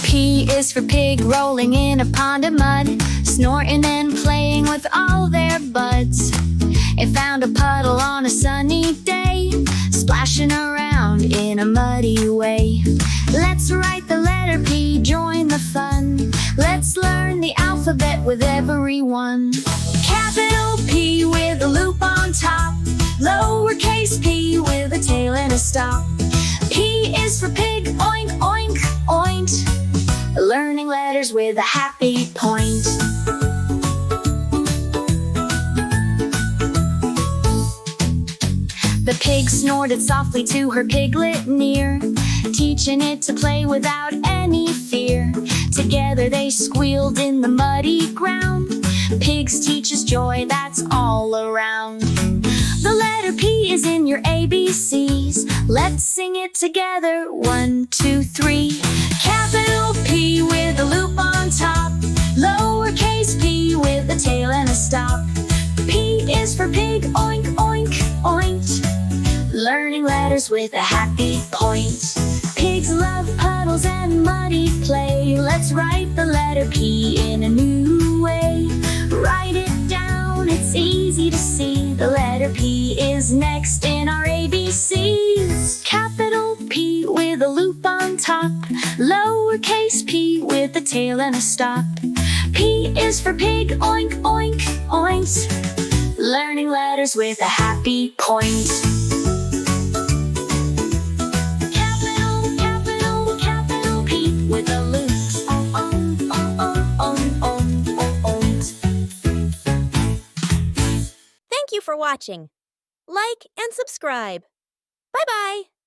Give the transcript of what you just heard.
P is for pig, rolling in a pond of mud, snorting and playing with all their buds. It found a puddle on a sunny day, splashing around in a muddy way. Let's write the letter P, join the fun. Let's learn the alphabet with everyone. Capital P with a loop on top, lowercase p with a tail and a stop. P is for pig, oink, oink, oint, learning letters with a happy point. The pig snorted softly to her piglet near, teaching it to play without any fear. Together they squealed in the muddy ground. Pigs teach us joy, that's all around. The letter P is in your ABCs. Let's sing it together. 1, 2, 3. Capital P with a loop on top, lowercase p with a tail and a stop. P is for pig, oink, oink, oint, learning letters with a happy point. Pigs love puddles and muddy play. Let's write the letter P in a new way. Write it down, it's easy to see. The letter P is next in our ABCs. Capital P with a loop on top, lowercase p with a tail and a stop. P is for pig, oink, oink, oint, learning letters with a happy point. With a loop, Thank you for watching. Like and subscribe. Bye-bye.